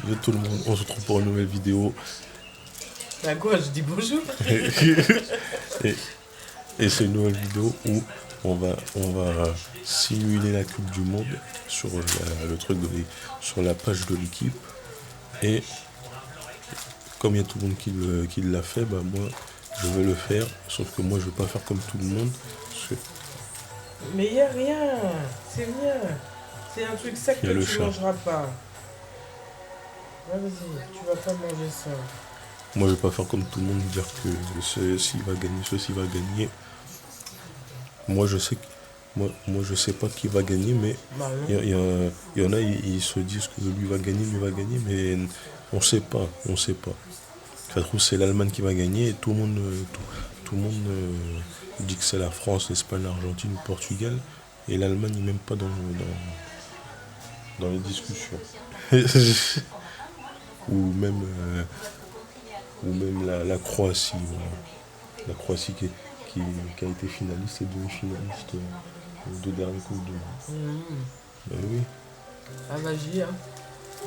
Yo tout le monde, on se retrouve pour une nouvelle vidéo. Bah quoi, je dis bonjour. et, et c'est une nouvelle vidéo où on va simuler la Coupe du Monde sur le truc sur la page de l'équipe. Et comme il y a tout le monde qui l'a fait, bah moi je vais le faire. Sauf que moi je vais pas faire comme tout le monde. Mais y a rien, c'est rien. C'est un truc sec Y a que le tu chat. mangeras pas. Vas-y, tu vas pas manger ça. Moi je vais pas faire comme tout le monde, dire que ceci va gagner, ceci va gagner. Moi je sais que moi je sais pas qui va gagner, mais Bah non. il y en a, ils se disent que lui va gagner, mais on sait pas. Ça se trouve c'est l'Allemagne qui va gagner et tout le monde, tout le monde dit que c'est la France, l'Espagne, l'Argentine, le Portugal, et l'Allemagne n'est même pas dans les discussions. ou même la Croatie, voilà. La Croatie qui a été finaliste et demi-finaliste aux deux dernières Coupes du Monde. Ben oui. Ah vas-y, hein.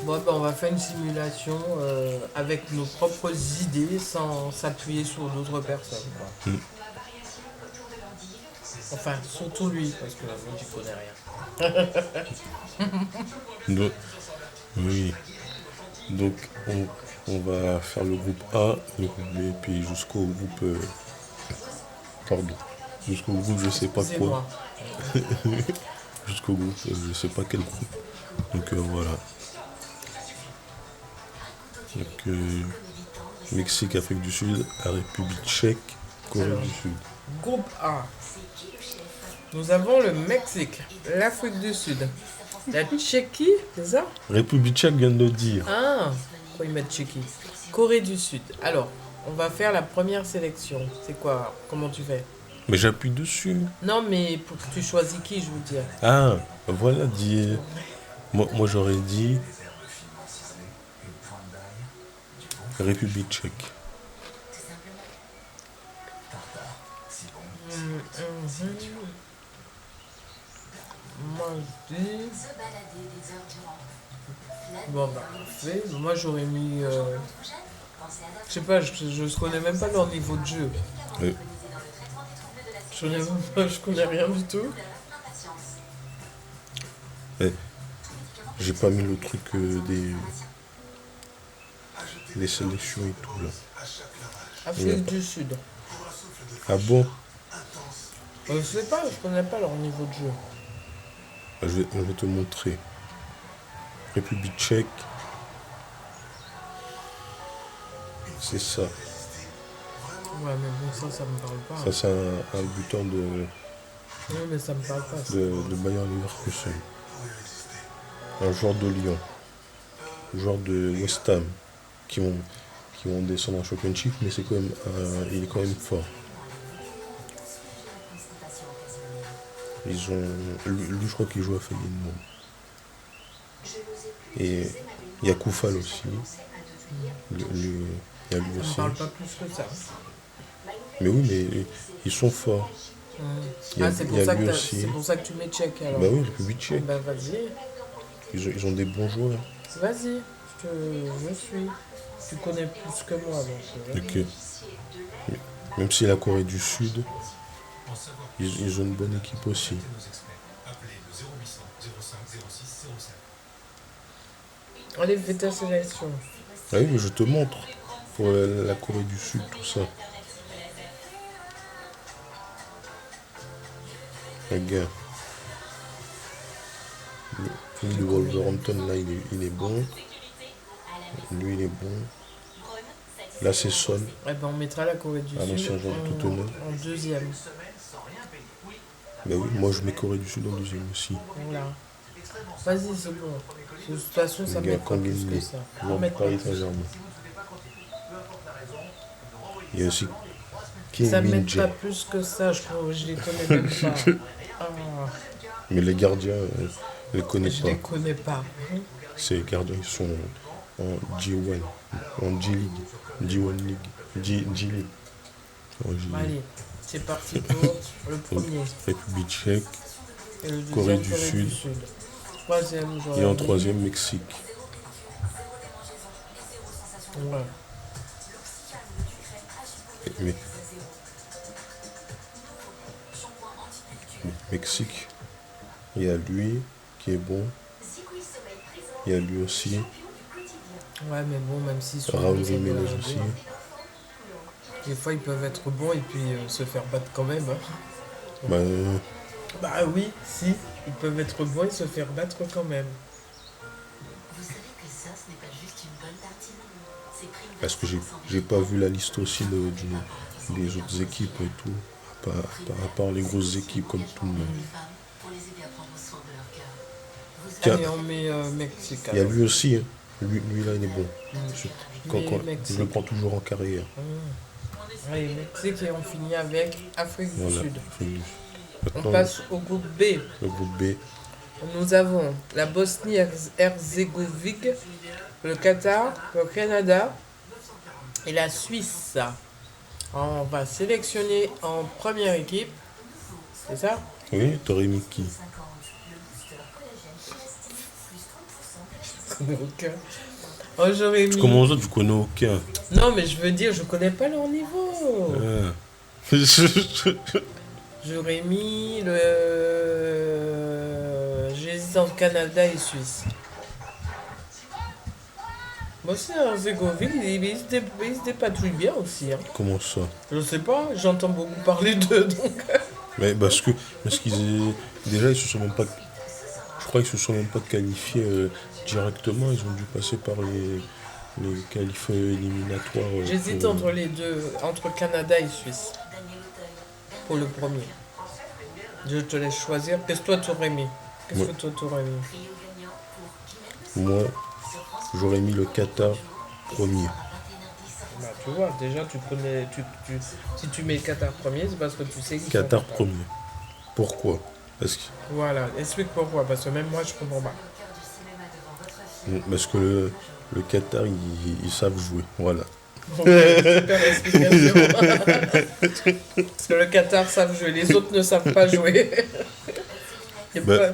Bon, bah, on va faire une simulation avec nos propres idées sans s'appuyer sur d'autres personnes, quoi. Enfin, surtout lui, parce que moi, j'y connais rien. Donc, oui. Donc, on va faire le groupe A, et puis jusqu'au groupe. Pardon. Jusqu'au groupe, je sais pas C'est quoi. moi. Jusqu'au groupe, je sais pas quel groupe. Donc, voilà. Donc, Mexique, Afrique du Sud, la République tchèque, Corée Alors. du Sud. Groupe A. Nous avons le Mexique, l'Afrique du Sud, la Tchéquie, c'est ça? République tchèque vient de le dire. Ah, pourquoi ils mettent Tchéquie? Corée du Sud. Alors, on va faire la première sélection. C'est quoi? Comment tu fais? Mais j'appuie dessus. Non, mais pour que tu choisis qui, je veux dire. Ah, voilà, dit. Moi j'aurais dit République tchèque. Moi, je dis... Bon, bah, parfait. Moi, j'aurais mis... Je sais pas, je connais même pas leur niveau de jeu. Oui. Je connais rien du tout. J'ai pas mis le truc des sélections et tout là. Afrique du Sud. Ah bon? Je sais pas, je connais pas leur niveau de jeu. Je vais te montrer. République tchèque. C'est ça. Ouais, mais bon, ça me parle pas. Ça c'est un buteur Oui, mais ça me parle pas. Ça. de Bayer Leverkusen. Un joueur de Lyon. Un joueur de West Ham. Qui vont descendre en championship, mais c'est quand même, il est quand même fort. Lui, je crois qu'il joue à Feyenoord. Et il y a Koufal aussi. Il y a lui Ça me aussi. parle pas plus que ça. Mais oui, mais ils sont forts. Il y a, Ah, c'est il y a lui pour aussi. ça que tu mets tchèque alors. Bah oui, République tchèque. Bah vas-y, Ils ont des bons joueurs. vas-y, je suis. Tu connais plus que moi donc. Ok. Même si la Corée du Sud, ils ont une bonne équipe aussi. Allez, fais ta sélection. Ah oui, mais je te montre. Pour la Corée du Sud, tout ça. Regarde. Lui de Wolverhampton, là, il est bon. Lui, il est bon. Là, c'est Son. Eh ben, on mettra la Corée du Ah non, Sud c'est un genre de Tottenham. en deuxième. Bah oui, moi, je mets Corée du Sud en deuxième aussi. Voilà. Vas-y, c'est bon. De toute façon, ça Regarde, mettra plus Kang que In-lee. ça. Joueur de Paris Saint-Germain. Il y a aussi Kim Ça Min-jae. mettra plus que ça, je crois. Je les connais même pas. Ah, Mais les gardiens, je les connais je pas. les connais pas. Ces gardiens, ils sont en G1, en G-League, G1 League, G-League. En G-League. Allez, c'est parti pour le premier. République tchèque. Et le deuxième, Corée du Sud. Troisième, Et j'aurais en mis troisième, Mexique. Ouais. Mais, Mexique, il y a lui qui est bon. Il y a lui aussi. Ouais, mais bon, même s'ils sont Raúl bons, ça veut Jiménez rien aussi. dire. Des fois, ils peuvent être bons et puis se faire battre quand même. Hein. Bah, Bah oui, si, ils peuvent être bons et se faire battre quand même. parce que j'ai pas vu la liste aussi des autres équipes et tout. Par rapport les grosses équipes comme tout le monde. Tiens, Allez, on met Mexique. il y a alors. lui aussi. Hein. Lui là, il est bon. Mais Je le Mexique. prends toujours en carrière. Allez, Mexique et on finit avec Afrique du Voilà. Sud. On Maintenant, passe au groupe B. le groupe B. Nous avons la Bosnie-Herzégovine, le Qatar, le Canada et la Suisse. On va sélectionner en première équipe. C'est ça? Oui, t'aurais mis qui? Donc, j'aurais mis... Comme aux autres, je connais aucun. Non, mais je veux dire, je connais pas leur niveau. Ah. J'aurais mis le... J'hésite entre Canada et Suisse. Bosnie-Herzégovine, ils se dépatouillent bien aussi. Hein. Comment ça? Je sais pas, j'entends beaucoup parler d'eux, donc... Mais parce qu'ils déjà ils se sont même pas, je crois qu'ils se sont même pas qualifiés directement. Ils ont dû passer par les qualifs éliminatoires. J'hésite pour- entre les deux, entre Canada et Suisse. Pour le premier. Je te laisse choisir. Qu'est-ce que toi t'aurais mis? Qu'est-ce Ouais. que toi t'aurais mis? Moi, j'aurais mis le Qatar premier. Bah, tu vois, déjà, tu connais. Si tu mets le Qatar premier, c'est parce que tu sais qu'ils sont Qatar capables. premier. Pourquoi? Voilà, explique pourquoi, parce que même moi, je comprends pas. Parce que le Qatar, ils savent jouer. Voilà. Donc, super explication. Parce que le Qatar savent jouer, les autres ne savent pas jouer. Et Bah.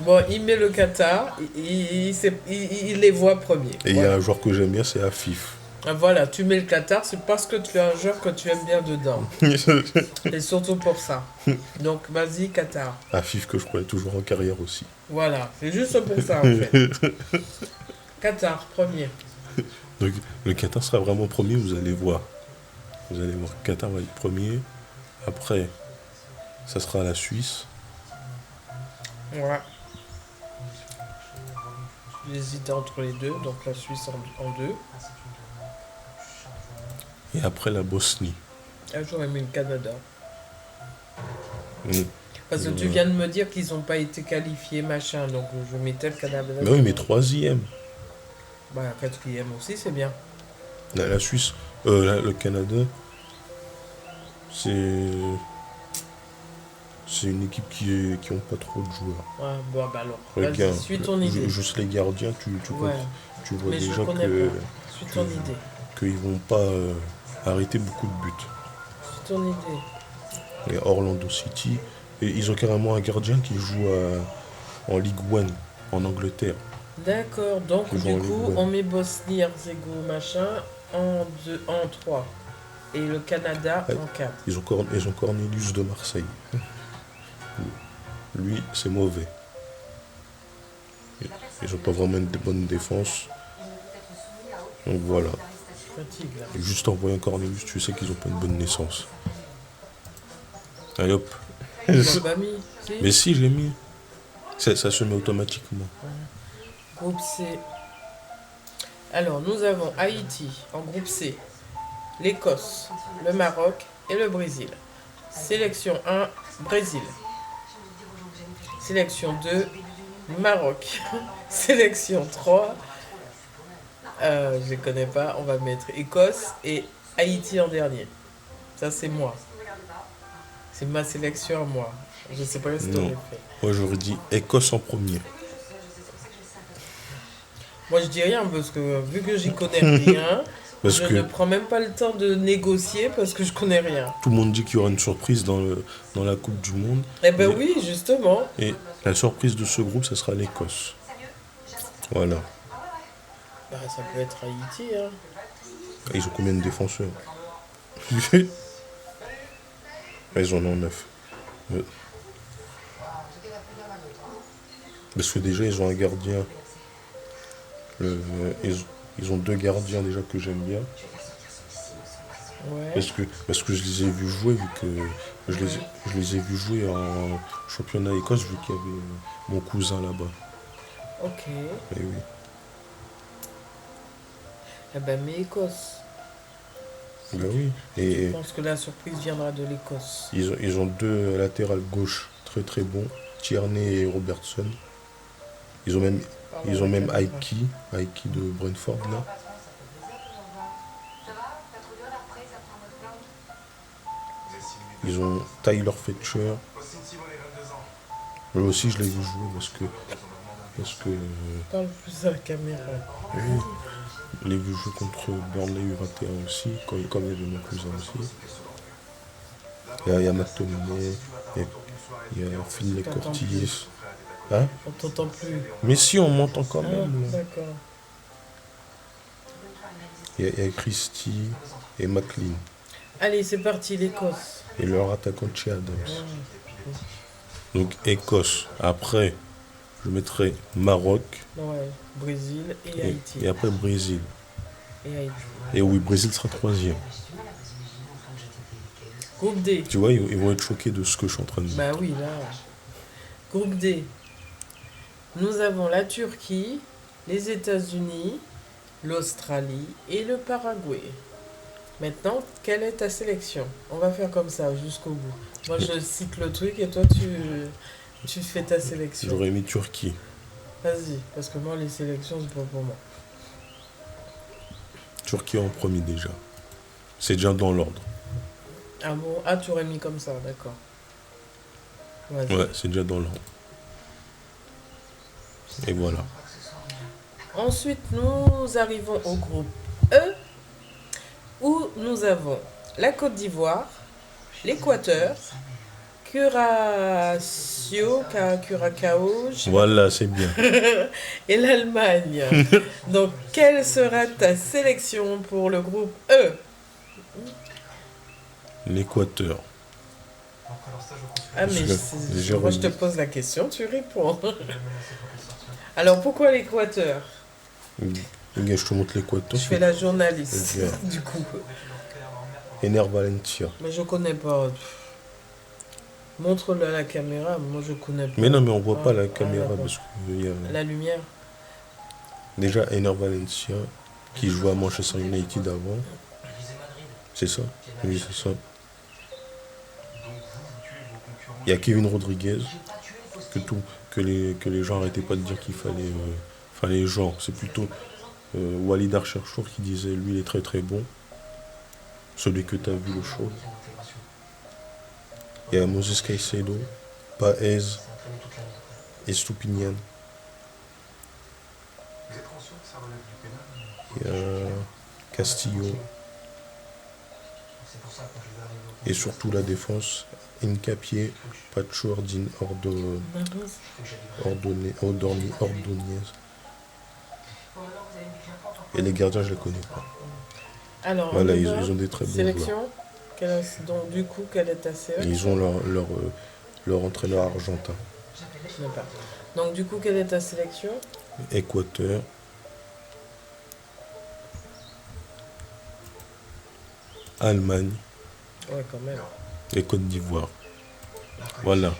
Bon, il met le Qatar, il les voit premiers. Et il y a Voilà. un joueur que j'aime bien, c'est Afif. Ah, voilà, tu mets le Qatar, c'est parce que tu as un joueur que tu aimes bien dedans. Et surtout pour ça. Donc, vas-y, Qatar. Afif que je connais toujours en carrière aussi. Voilà, c'est juste pour ça, en fait. Qatar, premier. Donc le Qatar sera vraiment premier, vous allez voir. Vous allez voir, Qatar va être premier. Après, ça sera la Suisse. Ouais. J'hésitais entre les deux, donc la Suisse en deux. Et après la Bosnie. Ah, j'aurais mis le Canada. Mm. Parce que tu viens de me dire qu'ils n'ont pas été qualifiés, machin, donc je mettais le Canada. Mais oui, mais troisième. Bah, quatrième aussi, c'est bien. La Suisse, le Canada, c'est une équipe qui ont pas trop de joueurs. Ouais, bon, bah alors, Regarde, vas-y, suis ton idée. juste les gardiens, tu Ouais, tu vois mais je déjà connais pas. Suis ton idée. qu'ils vont pas arrêter beaucoup de buts. Suis ton idée. Et Orlando City, et ils ont carrément un gardien qui joue en Ligue 1 en Angleterre. D'accord, donc Ils du vont en coup, Ligue 1. on met Bosnie-Herzégovine, machin, en 3. Et le Canada Ouais. en 4. Ils ont Cornelius de Marseille. Lui, c'est mauvais. Ils ont pas vraiment une bonne défense. Donc voilà. Fatigue, là. Et juste en voyant Cornelius, tu sais qu'ils ont pas une bonne naissance. Allez hop. Ils l'ont pas mis, si. Mais si, je l'ai mis. Ça se met automatiquement. Groupe C. Alors, nous avons Haïti en groupe C, l'Écosse, le Maroc et le Brésil. Sélection 1, Brésil. Sélection 2, Maroc. Sélection 3, je ne connais pas, on va mettre Écosse et Haïti en dernier. Ça, c'est moi. C'est ma sélection à moi. Je sais pas ce que tu Non. fait. Moi, j'aurais dit Écosse en premier. Moi, je dis rien parce que vu que j'y connais rien, Parce je que ne prends même pas le temps de négocier parce que je connais rien. tout le monde dit qu'il y aura une surprise dans la Coupe du Monde. Eh ben Mais- oui, justement. Et la surprise de ce groupe, ça sera l'Écosse. Voilà. Bah, ça peut être Haïti, hein. Ils ont combien de défenseurs? Ils en ont 9. Parce que déjà, ils ont un gardien. Le- ils, ils ont 2 gardiens déjà que j'aime bien. Ouais. Parce que je les ai vus jouer, vu que je les ai vus jouer en championnat Écosse, vu qu'il y avait mon cousin là-bas. Ok. Et oui. Eh ben, mais Écosse. Ben oui. Je Et pense que la surprise viendra de l'Écosse. ils ont 2 latérales gauche très très bons, Tierney et Robertson. Ils ont même, Pardon, ils ont la même caméra. Aiki de Brentford là. Ils ont Tyler Fletcher. Lui aussi, je l'ai vu jouer parce que Parle plus à la caméra. je l'ai vu jouer contre Burnley U21 aussi, comme il y avait mon cousin aussi. Il y a McTominay, il y a Phil T'entends Cortis. Hein? On t'entend plus. Mais si, on m'entend quand Ah, même. Là. d'accord. Il y a Christie et McLean. Allez, c'est parti, l'Écosse. Et leur attaquant Che Adams. Ah, Donc Écosse. Après, je mettrai Maroc. ouais, Brésil et Haïti. Et après Brésil. Et Haïti. Et oui, Brésil sera 3e. Groupe D. Tu vois, ils vont être choqués de ce que je suis en train de dire. Bah oui, là. Groupe D. Nous avons la Turquie, les États-Unis, l'Australie et le Paraguay. Maintenant, quelle est ta sélection? On va faire comme ça jusqu'au bout. Moi, je cite le truc et toi, tu fais ta sélection. J'aurais mis Turquie. Vas-y, parce que moi, les sélections, c'est pas pour moi. Turquie en premier déjà. C'est déjà dans l'ordre. Ah bon? Ah, tu aurais mis comme ça, d'accord. Vas-y. Ouais, c'est déjà dans l'ordre. Et voilà. Ensuite, nous arrivons au groupe E, où nous avons la Côte d'Ivoire, l'Équateur, Curacao, Voilà, c'est bien. et l'Allemagne. Donc, quelle sera ta sélection pour le groupe E? L'Équateur. Ah, mais J'ai moi, je te remis. pose la question, tu réponds. Alors, pourquoi l'Équateur? Regarde, je te montre l'Équateur. Je fais la journaliste, Regarde. du coup. Ener Valencia. Mais je connais pas. Montre-le à la caméra, moi je connais pas. Mais non, mais on voit Ah, pas la ah, caméra d'accord. parce qu'il y a La lumière. déjà Ener Valencia qui jouait à Manchester United avant. C'est ça? Oui, c'est ça. Il y a Kevin Rodriguez que les gens arrêtaient pas de dire qu'il fallait. Enfin, les gens, c'est plutôt Walid Archerchour qui disait lui il est très très bon. Celui que tu as vu le show. Il y a Moses Caicedo, Paez et Stupinian. Il y a Castillo. Et surtout la défense, Incapié, Pacho Ordonez. Et les gardiens, je les connais pas. Alors, Voilà, on y ils va. ont des très bons joueurs. Sélection. Donc, du coup, quelle est ta Et sélection? ils ont leur entraîneur argentin. Je n'ai pas. Donc, du coup, quelle est ta sélection? Équateur. Allemagne Ouais, quand même. et Côte d'Ivoire. Voilà.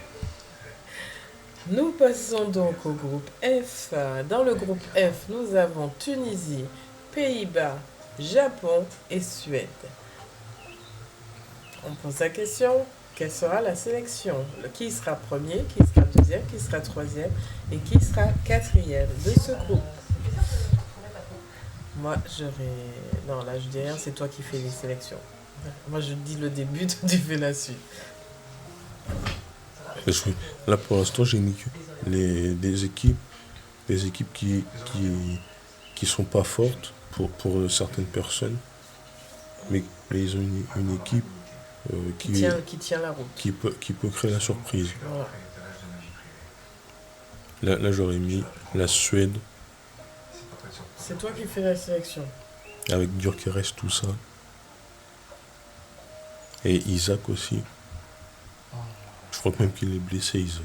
Nous passons donc au groupe F. Dans le groupe F, nous avons Tunisie, Pays-Bas, Japon et Suède. On pose la question, quelle sera la sélection? Qui sera premier, qui sera deuxième, qui sera troisième et qui sera quatrième de ce groupe? Moi, non, là, je dis rien, c'est toi qui fais les sélections. Moi, je dis le début, toi, tu fais la suite. Parce que là, pour l'instant, j'ai mis que des équipes qui sont pas fortes pour certaines personnes, mais ils ont une équipe Qui tient la route. qui peut créer la surprise. Voilà. Là, j'aurais mis la Suède. C'est toi qui fais la sélection. Avec Gyökeres, tout ça. Et Isaac aussi. Je crois même qu'il est blessé, Isaac.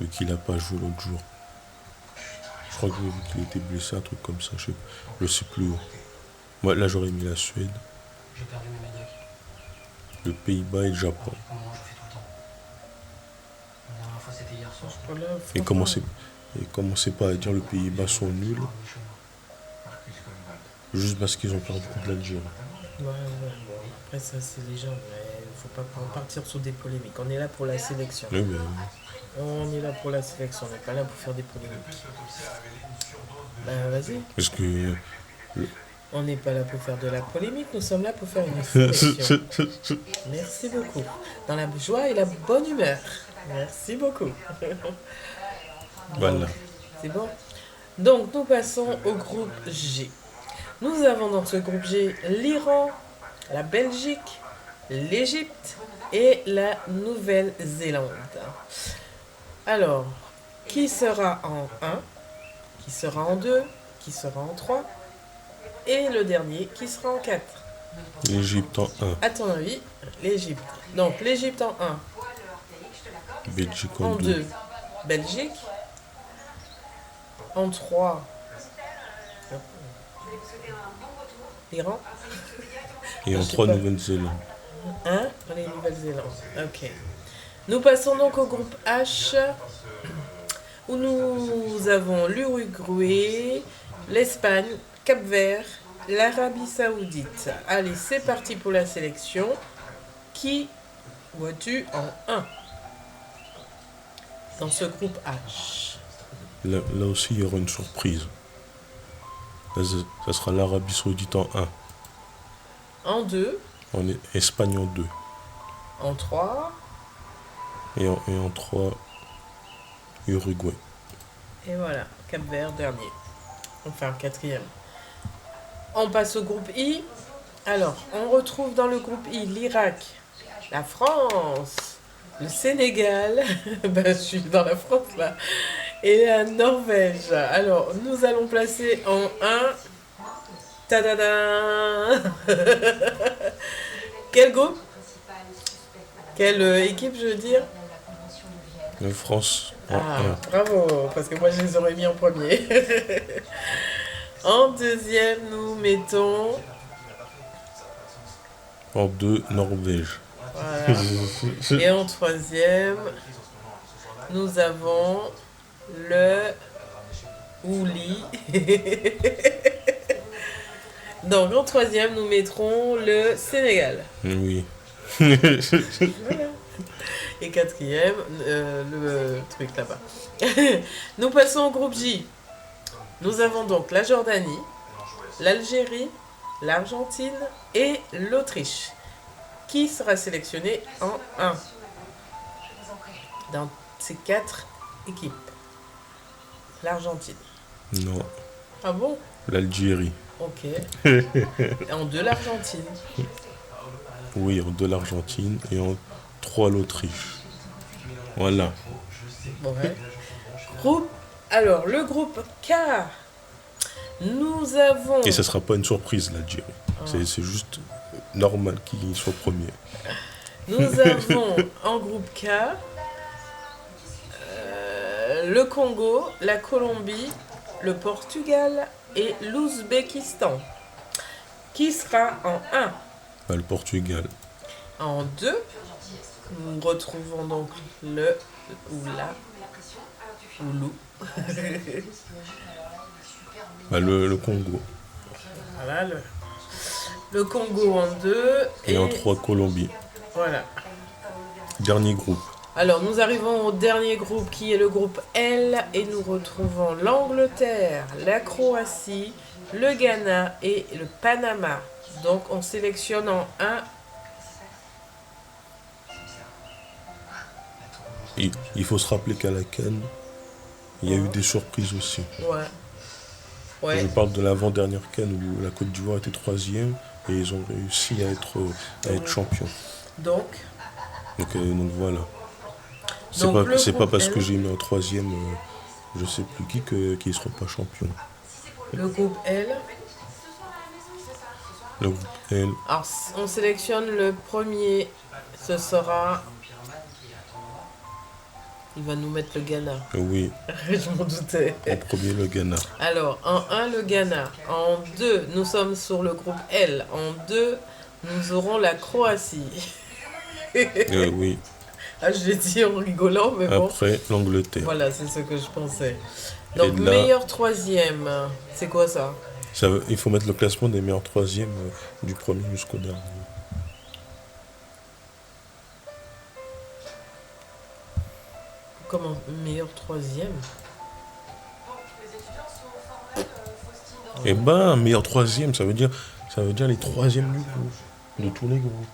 Vu qu'il n'a pas joué l'autre jour. Je crois qu'il était blessé, un truc comme ça. Je sais plus. Moi, là, j'aurais mis la Suède, le Pays-Bas et le Japon. Voilà, Et franchement, commencez pas à dire le Pays-Bas sont nuls, juste parce qu'ils ont perdu contre l'Algérie. ouais, bon, après ça c'est les gens, mais il faut pas partir sur des polémiques. On est là pour la sélection. Oui, mais On est là pour la sélection, on n'est pas là pour faire des polémiques. Bah vas-y, parce que on n'est pas là pour faire de la polémique, nous sommes là pour faire une sélection. Merci beaucoup. Dans la joie et la bonne humeur. Merci beaucoup. voilà. C'est bon. Donc nous passons au groupe G. Nous avons dans ce groupe G l'Iran, la Belgique, l'Égypte et la Nouvelle-Zélande. Alors, qui sera en 1, qui sera en 2, qui sera en 3 et le dernier qui sera en 4. L'Égypte en 1, À ton avis, l'Égypte. Donc l'Égypte en 1, Belgique en en 2, 2, Belgique, en 3, l'Iran, et en je sais 3 pas. Nouvelle-Zélande. 1, les Nouvelle-Zélande. Ok. Nous passons donc au groupe H, où nous avons l'Uruguay, l'Espagne, Cap-Vert, l'Arabie Saoudite. Allez, c'est parti pour la sélection. Qui vois-tu en 1 dans ce groupe H? Là aussi, il y aura une surprise. Là, ça sera l'Arabie Saoudite en 1, En 2, en Espagne en 2, en 3, et en 3, Uruguay. et voilà, Cap-Vert dernier. Enfin, quatrième. On passe au groupe I. Alors, on retrouve dans le groupe I l'Irak, la France, le Sénégal, ben, je suis dans la France là, et la Norvège. Alors, nous allons placer en 1. Tadada. Quel groupe? Quelle équipe, je veux dire? La France en Ah, 1, bravo, parce que moi je les aurais mis en premier. En deuxième, nous mettons. en 2, Norvège. Voilà. Et en troisième, nous avons le Ouli. Donc en troisième, nous mettrons le Sénégal. Oui. Voilà. Et quatrième, le truc là-bas. Nous passons au groupe J. Nous avons donc la Jordanie, l'Algérie, l'Argentine et l'Autriche. Qui sera sélectionné en 1 dans ces 4 équipes? L'Argentine. Non, Ah bon? l'Algérie. Ok. En 2, l'Argentine. Oui, en 2, l'Argentine. Et en 3, l'Autriche. Voilà. Ouais. Groupe. Alors, le groupe K. Nous avons. Et ça sera pas une surprise, l'Algérie. C'est juste normal qu'il soit premier. Nous avons en groupe K le Congo, la Colombie, le Portugal et l'Ouzbékistan. Qui sera en 1? Bah, le Portugal. En 2, nous retrouvons donc le Oula, Oulou. Bah, le Congo. Voilà, le Congo en 2. Et en 3, Colombie. Voilà. Dernier groupe. Alors, nous arrivons au dernier groupe qui est le groupe L et nous retrouvons l'Angleterre, la Croatie, le Ghana et le Panama. Donc, on sélectionne en 1. Et il faut se rappeler qu'à la CAN, il y a eu des surprises aussi. Ouais. Ouais. Je parle de l'avant-dernière CAN où la Côte d'Ivoire était 3e et ils ont réussi à être champions. Donc Donc voilà. Donc, le C'est pas groupe parce L. que j'ai mis en 3e je sais plus qui seront pas champions. Le groupe L. Le groupe L, Alors, on sélectionne le premier. Ce sera. Il va nous mettre le Ghana. oui, Je m'en doutais. en premier le Ghana. Alors, en 1, le Ghana. En 2, nous sommes sur le groupe L. En 2, nous aurons la Croatie. Oui, Ah, je l'ai dit en rigolant, mais bon. après l'Angleterre. Voilà, c'est ce que je pensais. Donc, Et là- meilleur troisième. C'est quoi ça? Il faut mettre le classement des meilleurs troisièmes du premier jusqu'au dernier. Comment? Meilleur troisième? Et ben, meilleur troisième, ça veut dire les troisièmes du groupe, de tous les groupes.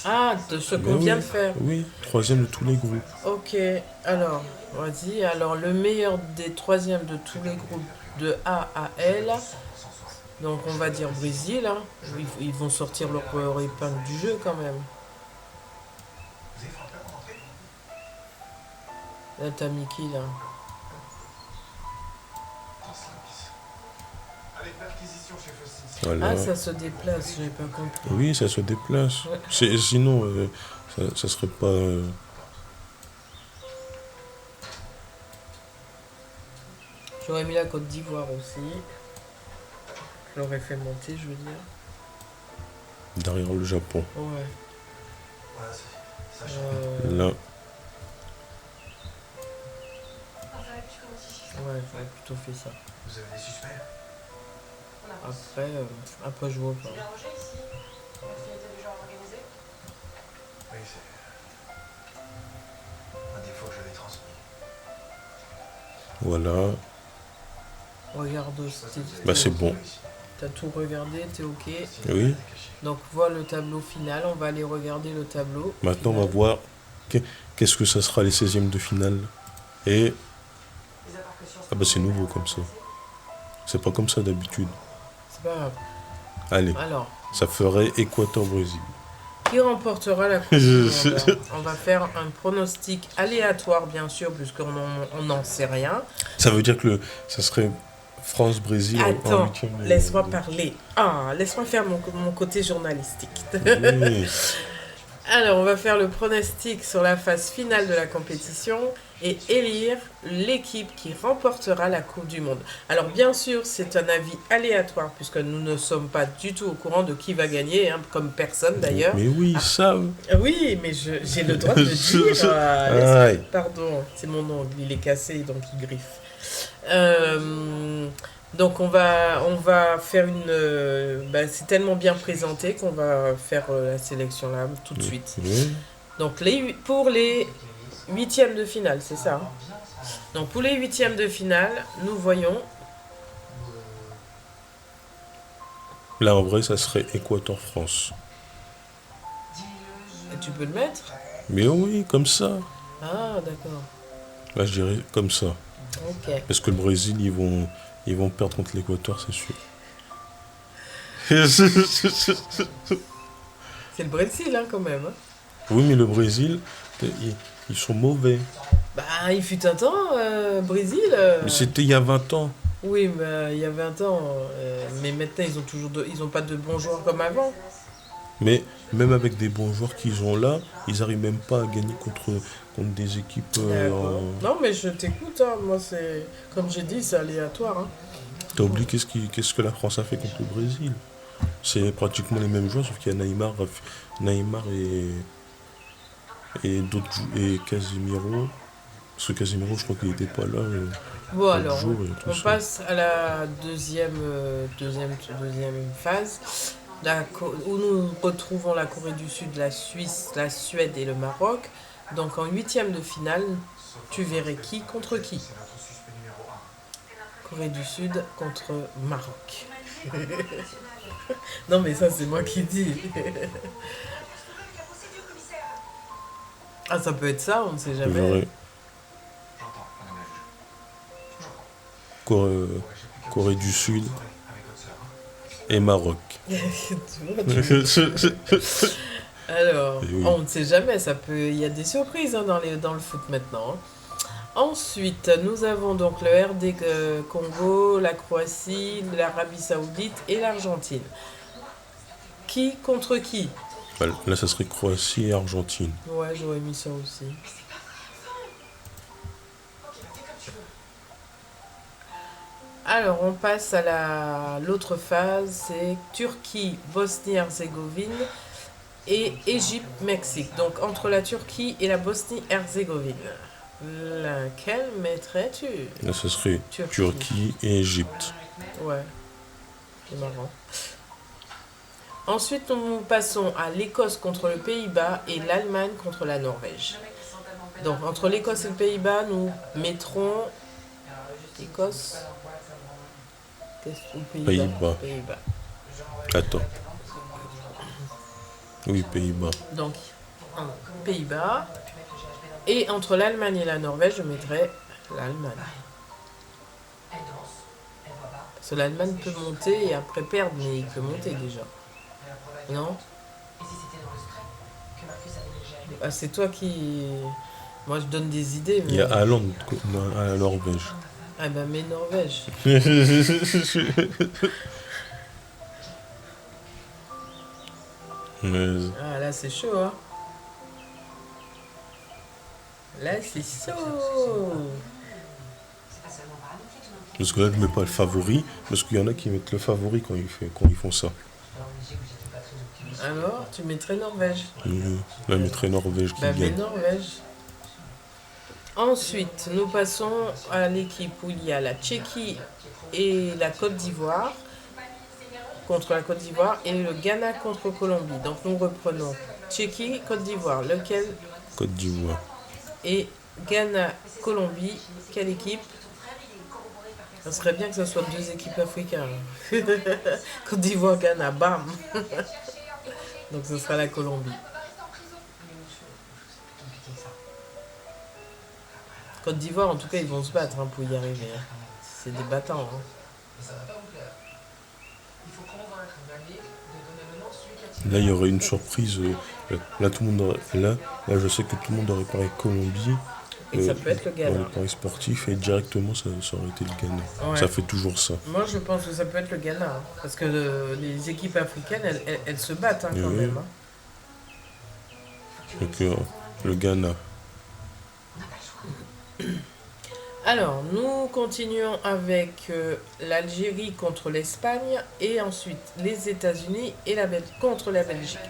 Ah, de ce qu'on Ben vient oui, de faire. Oui, troisième de tous les groupes. Ok, alors, vas-y. Alors, le meilleur des troisièmes de tous les groupes de A à L. Donc, on va dire Brésil. Hein. Ils vont sortir leur épingle du jeu quand même. Là, t'as mis qui là? Voilà. Ah, ça se déplace, j'avais pas compris. Oui, ça se déplace. Ouais. Sinon, ça serait pas. J'aurais mis la Côte d'Ivoire aussi. Je l'aurais fait monter, je veux dire. Derrière le Japon. Ouais. Là, Ouais, j'aurais plutôt fait ça. Vous avez des suspects? Après je vois pas. Oui, c'est un défaut que j'avais transmis. voilà. Regarde, Bah, c'est bon. t'as tout regardé, t'es ok. Oui. Donc voilà le tableau final, on va aller regarder le tableau. Maintenant, on va voir qu'est-ce que ça sera les 16e de finale. Et. Ah, bah, c'est nouveau comme ça. C'est pas comme ça d'habitude. C'est pas grave. Allez, Alors, ça ferait Équateur-Brésil. qui remportera la Coupe du Monde? On va faire un pronostic aléatoire, bien sûr, puisqu'on n'en sait rien. Ça veut dire que ça serait France-Brésil en Attends, huitième de- laisse-moi parler. Ah, laisse-moi faire mon côté journalistique. Oui. Alors, on va faire le pronostic sur la phase finale de la compétition et élire l'équipe qui remportera la Coupe du Monde. Alors, bien sûr, c'est un avis aléatoire puisque nous ne sommes pas du tout au courant de qui va gagner, hein, comme personne d'ailleurs. Mais oui, ils savent. Oui, mais j'ai le droit de le dire. Aïe. Pardon, c'est mon ongle, il est cassé, donc il griffe. Donc on va faire c'est tellement bien présenté qu'on va faire la sélection là tout de suite. Oui. Donc pour les huitièmes de finale, c'est ça. Hein. Donc pour les huitièmes de finale, nous voyons. Là, en vrai, ça serait Équateur-France. Et tu peux le mettre? Mais oui, comme ça. Ah d'accord. Là, je dirais comme ça. Ok. Parce que le Brésil, ils vont perdre contre l'Équateur, c'est sûr. C'est le Brésil hein, quand même. Hein. Oui, mais le Brésil, ils sont mauvais. Bah il fut un temps, Brésil. Mais c'était il y a 20 ans. Oui, mais il y a 20 ans. Mais maintenant ils ont pas de bons joueurs comme avant. Mais même avec des bons joueurs qu'ils ont là, ils n'arrivent même pas à gagner contre des équipes. D'accord. Non, mais je t'écoute. Hein. Moi, c'est comme j'ai dit, c'est aléatoire. Hein. T'as oublié qu'est-ce que la France a fait contre le Brésil? C'est pratiquement les mêmes joueurs, sauf qu'il y a Neymar et d'autres et Casemiro. Parce que Casemiro, je crois qu'il n'était pas là. Bon, l'autre alors, jour et tout on ça. passe à la deuxième phase, où nous retrouvons la Corée du Sud, la Suisse, la Suède et le Maroc. Donc, en huitième de finale, tu verrais qui contre qui? C'est notre suspect numéro 1. Corée du Sud contre Maroc. Non, mais ça, c'est moi qui dis. Ah, ça peut être ça, on ne sait Je jamais. verrai J'entends, madame la juge. J'entends. Corée, Ouais, j'ai plus qu'à Corée vous du Sud avec votre sœur. Hein. et Maroc. Tu vois, Alors, Et oui. on ne sait jamais, il y a des surprises hein, dans le foot maintenant. Hein. Ensuite, nous avons donc le RD Congo, la Croatie, l'Arabie Saoudite et l'Argentine. Qui contre qui? Bah, là, ça serait Croatie et Argentine. Ouais, j'aurais mis ça aussi. Alors, on passe à l'autre phase, c'est Turquie, Bosnie-Herzégovine et Égypte-Mexique. Donc, entre la Turquie et la Bosnie-Herzégovine. Laquelle mettrais-tu? Là, ça serait Turquie et Égypte. Ouais, c'est marrant. Ensuite, nous passons à l'Écosse contre le Pays-Bas et l'Allemagne contre la Norvège. Donc, entre l'Écosse et le Pays-Bas, nous mettrons Écosse ou Pays-Bas. Pays-Bas. Attends. Oui, Pays-Bas. Donc, Pays-Bas. Et entre l'Allemagne et la Norvège, je mettrais l'Allemagne. Parce que l'Allemagne peut monter et après perdre, mais il peut monter déjà. Non? Ah, c'est toi qui... Moi, je donne des idées, mais... Il y a Haaland à la Norvège. Ah ben, mais Norvège. Mais... Ah, là, c'est chaud, hein. Là, c'est chaud. Parce que là, je mets pas le favori, parce qu'il y en a qui mettent le favori quand ils font ça. Alors, tu mettrais Norvège. Là, je mettrais Norvège qui Bah, mais gagne. Norvège. Ensuite, nous passons à l'équipe où il y a la Tchéquie et la Côte d'Ivoire contre la Côte d'Ivoire et le Ghana contre Colombie. Donc, nous reprenons Tchéquie, Côte d'Ivoire. Lequel? Côte d'Ivoire. Et Ghana, Colombie. Quelle équipe? Ça serait bien que ce soit deux équipes africaines. Côte d'Ivoire, Ghana, bam. Donc, ce sera la Colombie. Côte d'Ivoire, en tout cas, ils vont se battre pour y arriver. Hein. C'est des battants. Hein. Là, il y aurait une surprise. Là, tout le monde là, je sais que tout le monde aurait parlé Colombie. Et ça peut être le Ghana. Dans les paris sportifs, et directement, ça aurait été le Ghana. Ouais. Ça fait toujours ça. Moi, je pense que ça peut être le Ghana. Hein, parce que les équipes africaines, elles se battent hein, quand Oui. même. Hein. Donc, le Ghana. Alors, nous continuons avec l'Algérie contre l'Espagne et ensuite les États-Unis et contre la Belgique.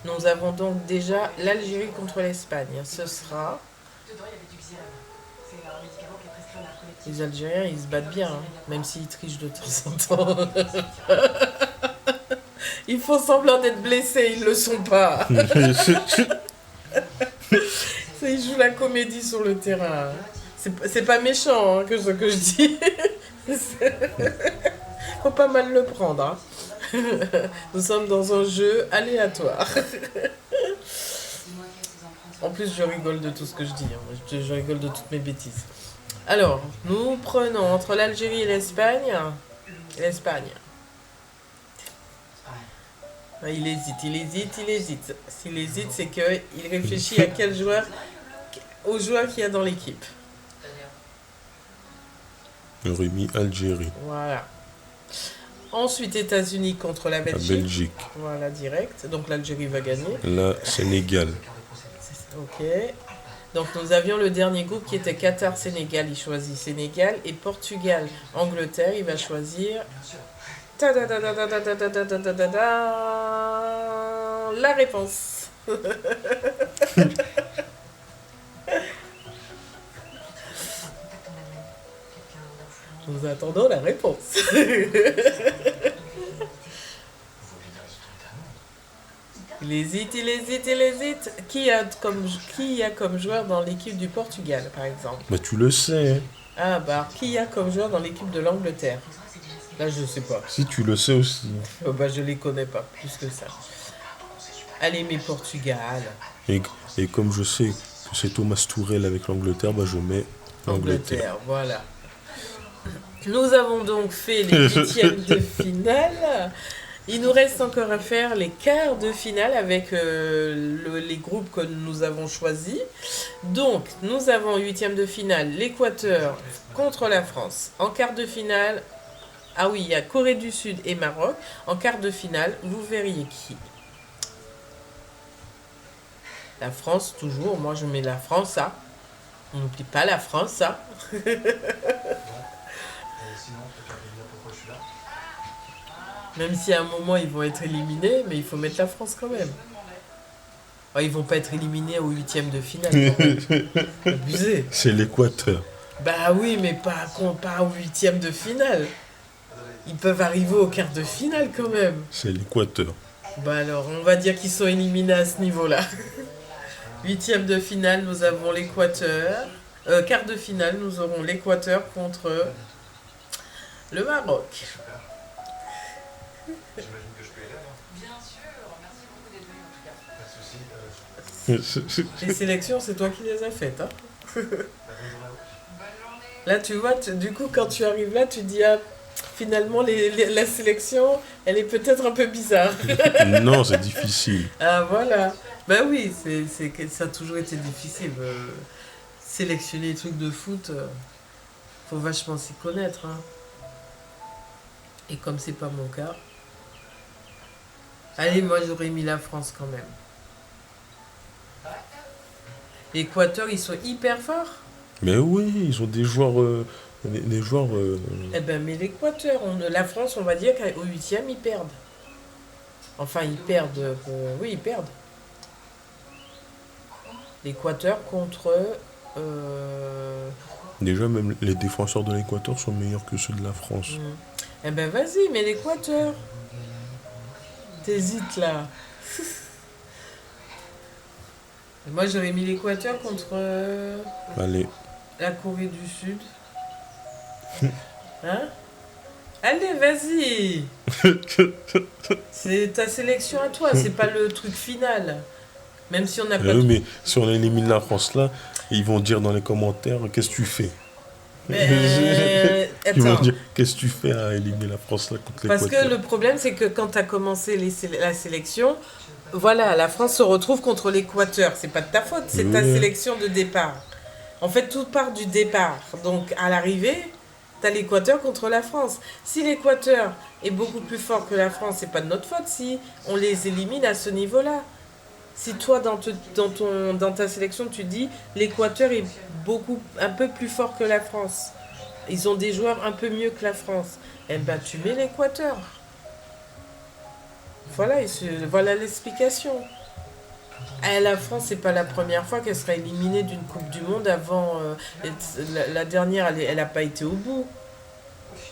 Nous avons donc déjà l'Algérie contre l'Espagne. Ce sera... Les Algériens, ils se battent bien, hein, même s'ils trichent de temps en temps. Ils font semblant d'être blessés, ils ne le sont pas. Ils jouent la comédie sur le terrain. C'est pas méchant hein, ce que je dis. Faut pas mal le prendre. Hein. Nous sommes dans un jeu aléatoire. En plus, je rigole de tout ce que je dis. Hein. Je rigole de toutes mes bêtises. Alors, nous prenons entre l'Algérie et l'Espagne. L'Espagne. Il hésite. S'il hésite, c'est qu'il réfléchit à quel joueur, au joueur qu'il y a dans l'équipe. J'aurais mis Algérie. Voilà. Ensuite, États-Unis contre la Belgique. La Belgique. Voilà, direct. Donc l'Algérie va gagner. Là, Sénégal. Ok. Donc nous avions le dernier groupe qui était Qatar-Sénégal. Il choisit Sénégal. Et Portugal-Angleterre, il va choisir... La réponse. Nous attendons la réponse. Il hésite. Qui a comme joueur dans l'équipe du Portugal, par exemple? Bah tu le sais. Hein. Ah bah, qui a comme joueur dans l'équipe de l'Angleterre? Là, je sais pas. Si tu le sais aussi. Bah, je les connais pas, plus que ça. Allez, mais Portugal. Et comme je sais que c'est Thomas Tourelle avec l'Angleterre, bah je mets l'Angleterre. Voilà. Nous avons donc fait les huitièmes de finale. Il nous reste encore à faire les quarts de finale avec les groupes que nous avons choisis. Donc, nous avons en huitième de finale l'Équateur contre la France. En quart de finale, ah oui, il y a Corée du Sud et Maroc. En quart de finale, vous verriez qui? La France, toujours. Moi, je mets la France, ça. On n'oublie pas la France, ça. Sinon, toi, tu vas me dire pourquoi je suis là. Même si à un moment, ils vont être éliminés, mais il faut mettre la France quand même. Oh, ils vont pas être éliminés au huitième de finale. Quand même. Abusé. C'est l'Équateur. Bah oui, mais pas au huitième de finale. Ils peuvent arriver au quart de finale quand même. C'est l'Équateur. Bah alors, on va dire qu'ils sont éliminés à ce niveau-là. Huitième de finale, nous avons l'Équateur. Quart de finale, nous aurons l'Équateur contre le Maroc. Super. J'imagine que je peux y aller, alors. Bien sûr, merci beaucoup d'être venu en tout cas. Pas de soucis. Les sélections, c'est toi qui les as faites. Hein. Bonne journée à vous. Bonne journée. Là, tu vois, du coup, quand tu arrives là, tu dis, ah, finalement, la sélection, elle est peut-être un peu bizarre. Non, c'est difficile. Ah, voilà. Bah oui, ça a toujours été difficile. Sélectionner les trucs de foot, faut vachement s'y connaître. Hein. Et comme c'est pas mon cas. Allez, moi, j'aurais mis la France quand même. L'Équateur, ils sont hyper forts. Mais oui, ils ont des joueurs. Des joueurs. Eh ben, mais l'Équateur, la France, on va dire qu'au huitième, ils perdent. Enfin, ils perdent. Oui, ils perdent. L'Équateur contre. Déjà, même les défenseurs de l'Équateur sont meilleurs que ceux de la France. Eh ben, vas-y, mais l'Équateur. T'hésites là. Moi, j'aurais mis l'Équateur contre Allez. la Corée du Sud. Hein? Allez, vas-y. C'est ta sélection à toi, c'est pas le truc final. Même si on n'a pas... Oui, mais si on élimine la France là, ils vont dire dans les commentaires qu'est-ce que tu fais. Mais, Ils vont attends. dire qu'est-ce que tu fais à éliminer la France là contre Parce l'Équateur. que le problème, c'est que quand tu as commencé la sélection, voilà, la France se retrouve contre l'Équateur. C'est pas de ta faute, c'est ta Oui. sélection de départ. En fait, tout part du départ. Donc, à l'arrivée, tu as l'Équateur contre la France. Si l'Équateur est beaucoup plus fort que la France, c'est pas de notre faute si on les élimine à ce niveau-là. Si toi, dans ta sélection, tu dis l'Équateur est un peu plus fort que la France, ils ont des joueurs un peu mieux que la France, eh ben tu mets l'Équateur. Voilà, voilà l'explication. La France, c'est pas la première fois qu'elle sera éliminée d'une Coupe du Monde avant. La dernière, elle n'a pas été au bout.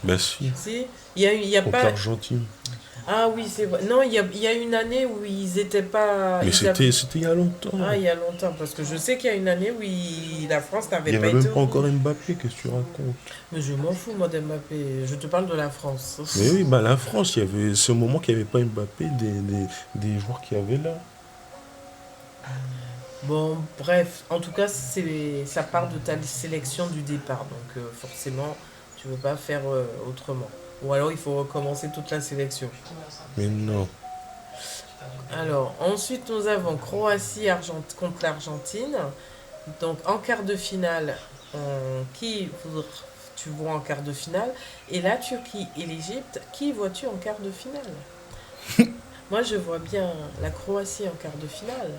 Ben si, Si, il y a contre pas. l'Argentine. Ah oui, c'est vrai. Non, il y a une année où ils étaient pas. Mais c'était il y a longtemps. Ah, il y a longtemps, parce que je sais qu'il y a une année où la France Il n'avait n'y pas avait été même au pas bout. encore Mbappé, qu'est-ce que tu racontes? Mais je m'en fous, moi, d'Mbappé. Je te parle de la France. Mais oui, bah la France, il y avait ce moment qu'il n'y avait pas Mbappé, des joueurs qu'il y avait là. Bon, bref, en tout cas, ça part de ta sélection du départ. Donc, forcément, tu ne veux pas faire autrement. Ou alors, il faut recommencer toute la sélection. Mais non. Alors, ensuite, nous avons Croatie contre l'Argentine. Donc, en quart de finale, tu vois en quart de finale? Et la Turquie et l'Égypte, qui vois-tu en quart de finale? Moi, je vois bien la Croatie en quart de finale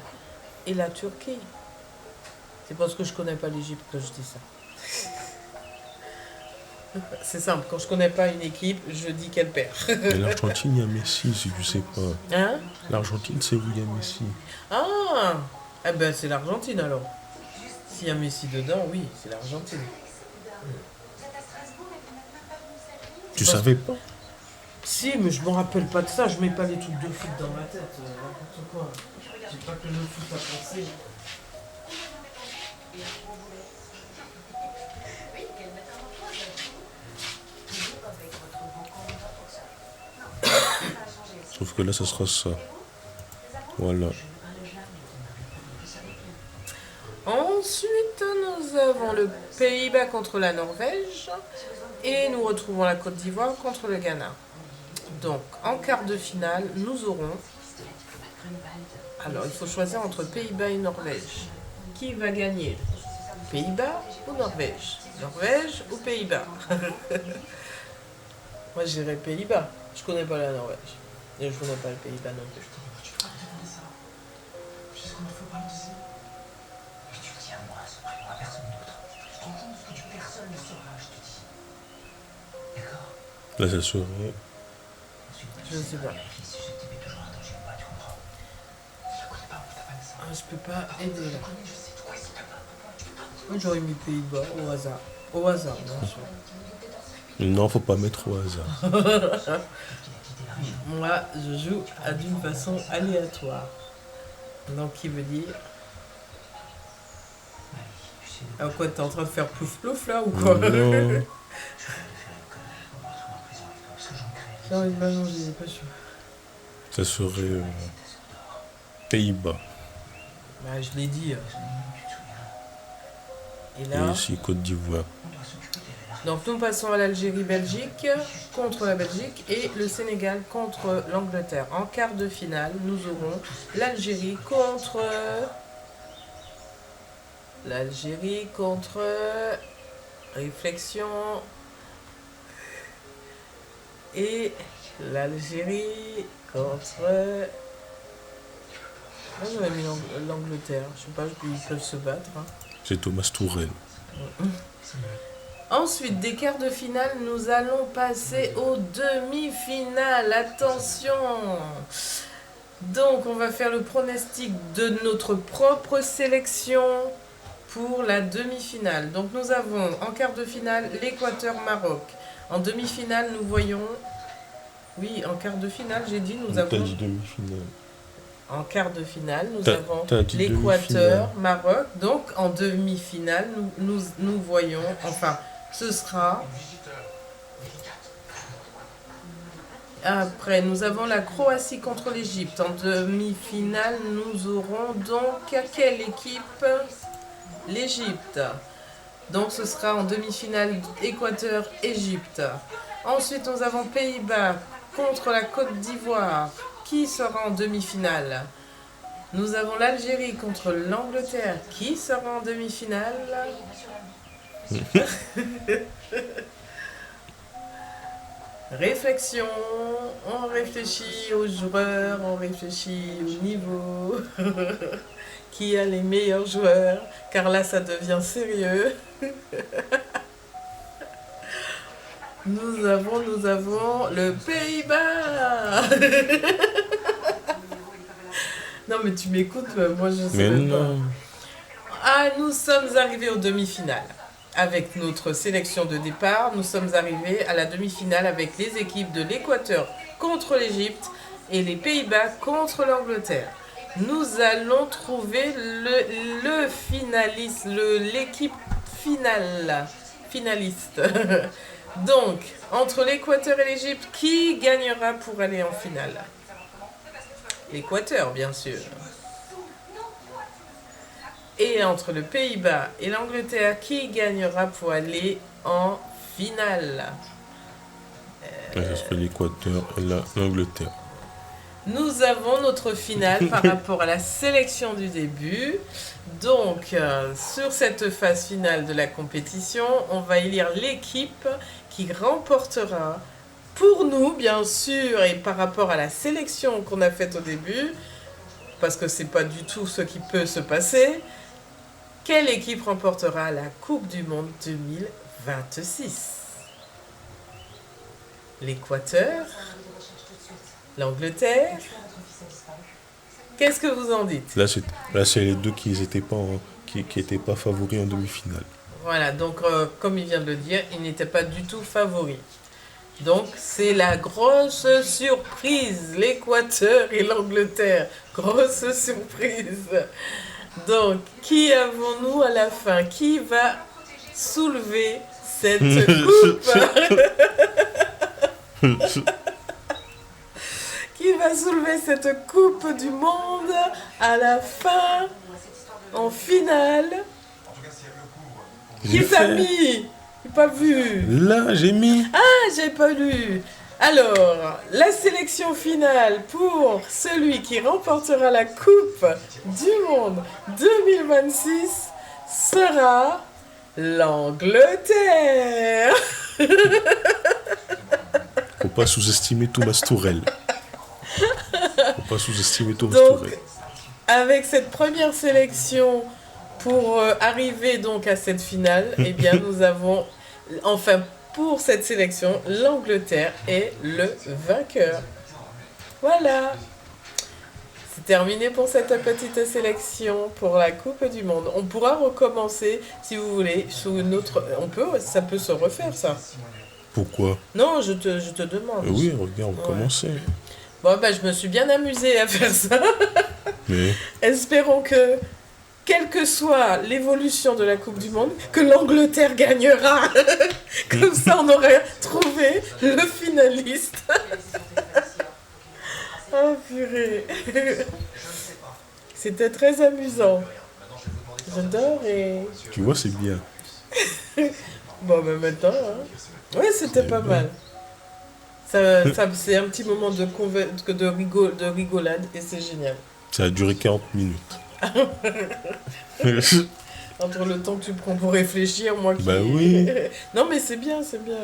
et la Turquie. C'est parce que je connais pas l'Égypte que je dis ça. C'est simple, quand je connais pas une équipe, je dis qu'elle perd. Mais l'Argentine, il y a Messi, si tu sais pas. Hein? L'Argentine, c'est où il y a Messi. Ah! Eh ben, c'est l'Argentine alors. S'il y a Messi dedans, oui, c'est l'Argentine. Tu savais pas? Si, mais je me rappelle pas de ça, je mets pas les trucs de foot dans ma tête, n'importe quoi. J'ai pas que le foot à penser. Sauf que là, ça sera ça. Voilà. Ensuite, nous avons le Pays-Bas contre la Norvège et nous retrouvons la Côte d'Ivoire contre le Ghana. Donc, en quart de finale, nous aurons... Alors, il faut choisir entre Pays-Bas et Norvège. Qui va gagner? Pays-Bas ou Norvège? Norvège ou Pays-Bas? Moi, je dirais Pays-Bas. Je connais pas la Norvège. Et je connais pas le Pays-Bas non plus. Tu t'attends à ça. Tu sais ce qu'on ne faut pas le dire. Mais tu le dis à moi, ce prénom, à personne d'autre. Tu te rends compte de ce que personne ne saura, je te dis. D'accord? Là, ça serait. Je sais pas. Si je t'aimais toujours un danger, moi, tu comprends. Je la connais pas, on t'a pas dit ça. Ah, je peux pas aider là. Je sais, toi, c'est pas grave. Tu peux pas. Moi, j'aurais mis Pays-Bas au hasard. Au hasard, bien sûr. Non, faut pas mettre au hasard. Moi, je joue d'une façon aléatoire. Donc, qui veut dire... Ah, quoi, t'es en train de faire plouf-plouf là ou quoi? Non. J'ai envie de m'allonger, pas sûr. Ça serait Pays-Bas. Bah, je l'ai dit. Et Et là, ici, Côte d'Ivoire. donc nous passons à l'Algérie-Belgique contre la Belgique et le Sénégal contre l'Angleterre. En quart de finale, nous aurons l'Algérie contre... Réflexion. Et l'Algérie contre... Moi j'aurais mis l'Angleterre. Je sais pas, ils peuvent se battre. Hein. C'est Thomas Tourelle. Ensuite, des quarts de finale, nous allons passer aux demi-finales. Attention! Donc, on va faire le pronostic de notre propre sélection pour la demi-finale. Donc, nous avons en quart de finale l'Équateur-Maroc. En demi-finale, nous voyons... Oui, en quart de finale, j'ai dit, nous T'as avons... dit demi-finale. En quart de finale, nous T'as avons dit l'Équateur, demi-finale. Maroc. Donc, en demi-finale, nous voyons... Enfin, ce sera... Après, nous avons la Croatie contre l'Égypte. En demi-finale, nous aurons donc quelle équipe? L'Égypte. Donc, ce sera en demi-finale Équateur-Égypte. Ensuite, nous avons Pays-Bas contre la Côte d'Ivoire. Qui sera en demi-finale? Nous avons l'Algérie contre l'Angleterre. Qui sera en demi-finale? Réflexion, on réfléchit aux joueurs, on réfléchit au niveau, qui a les meilleurs joueurs, car là ça devient sérieux. Nous avons le Pays-Bas. Non mais tu m'écoutes, moi je sais Mais même pas. non. Ah, nous sommes arrivés aux demi-finales. Avec notre sélection de départ, nous sommes arrivés à la demi-finale avec les équipes de l'Équateur contre l'Égypte et les Pays-Bas contre l'Angleterre. Nous allons trouver le finaliste, l'équipe finaliste. Donc, entre l'Équateur et l'Égypte, qui gagnera pour aller en finale? L'Équateur, bien sûr. Et entre le Pays-Bas et l'Angleterre, qui gagnera pour aller en finale? Ce serait l'Équateur et l'Angleterre. Nous avons notre finale par rapport à la sélection du début. Donc, sur cette phase finale de la compétition, on va élire l'équipe qui remportera, pour nous, bien sûr, et par rapport à la sélection qu'on a faite au début, parce que c'est pas du tout ce qui peut se passer. Quelle équipe remportera la Coupe du Monde 2026? L'Équateur? L'Angleterre? Qu'est-ce que vous en dites? Là, c'est les deux qui n'étaient pas favoris en demi-finale. Voilà, donc comme il vient de le dire, ils n'étaient pas du tout favoris. Donc c'est la grosse surprise, l'Équateur et l'Angleterre. Grosse surprise. Donc, qui avons-nous à la fin? Qui va soulever cette coupe? Qui va soulever cette coupe du monde à la fin, en finale? Qui t'a mis? J'ai pas vu. Là, j'ai mis. Ah, j'ai pas lu. Alors, la sélection finale pour celui qui remportera la Coupe du Monde 2026 sera l'Angleterre. Faut pas sous-estimer Thomas Tuchel. Faut pas sous-estimer Thomas Donc, Tuchel. avec cette première sélection pour arriver donc à cette finale, eh bien nous avons, enfin pour cette sélection, l'Angleterre est le vainqueur. Voilà. C'est terminé pour cette petite sélection pour la Coupe du Monde. On pourra recommencer si vous voulez sous une autre. Ça peut se refaire ça. Pourquoi? Non, je te demande. Oui, regarde, on Ouais. commençait. Bon, ben, je me suis bien amusée à faire ça. Mais Espérons que, quelle que soit l'évolution de la Coupe du Monde, que l'Angleterre gagnera. Comme ça, on aurait trouvé le finaliste. Oh purée. C'était très amusant. J'adore et... tu vois, c'est bien. Bon, ben maintenant, hein. Ouais, c'était C'est pas bien. mal. C'est un petit moment de rigolade et c'est génial. Ça a duré 40 minutes. Entre le temps que tu prends pour réfléchir, moi qui... Bah oui. Non, mais c'est bien, c'est bien.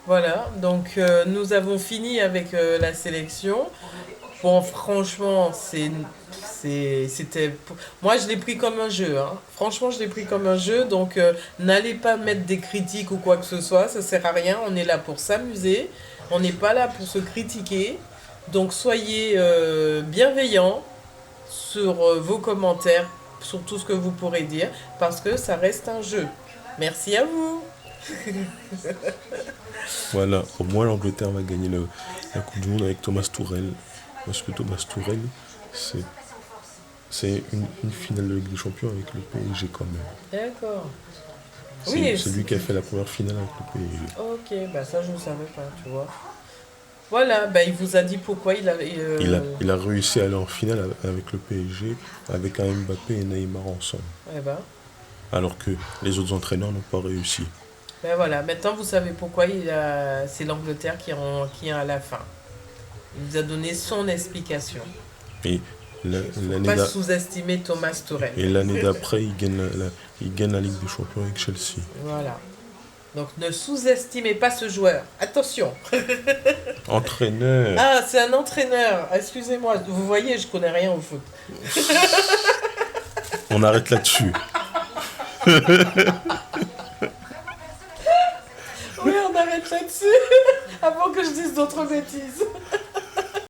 Voilà, donc nous avons fini avec la sélection. Bon, franchement, c'était... Moi, je l'ai pris comme un jeu. Hein. Franchement, je l'ai pris comme un jeu. Donc, n'allez pas mettre des critiques ou quoi que ce soit. Ça sert à rien. On est là pour s'amuser. On n'est pas là pour se critiquer. Donc, soyez bienveillants sur vos commentaires, sur tout ce que vous pourrez dire, parce que ça reste un jeu. Merci à vous. Voilà, pour moi, l'Angleterre va gagner la Coupe du Monde avec Thomas Tuchel. Parce que Thomas Tuchel, c'est une finale de Ligue des Champions avec le PSG quand même. D'accord. C'est Oui, c'est lui qui a fait la première finale avec le PSG. Ok, bah ça je ne savais pas, tu vois. Voilà, bah il vous a dit pourquoi il a... Il a réussi à aller en finale avec le PSG, avec un Mbappé et Neymar ensemble. Eh ben, Alors que les autres entraîneurs n'ont pas réussi. ben voilà, maintenant vous savez pourquoi c'est l'Angleterre qui est à la fin. Il vous a donné son explication. Et l'année Pas d'a- sous-estimer Thomas Tuchel. et l'année d'après, il gagne la Ligue des Champions avec Chelsea. Voilà. Donc ne sous-estimez pas ce joueur. Attention. Entraîneur. Ah, c'est un entraîneur. Excusez-moi. Vous voyez, je connais rien au foot. On arrête là-dessus. Oui, on arrête là-dessus. Avant que je dise d'autres bêtises.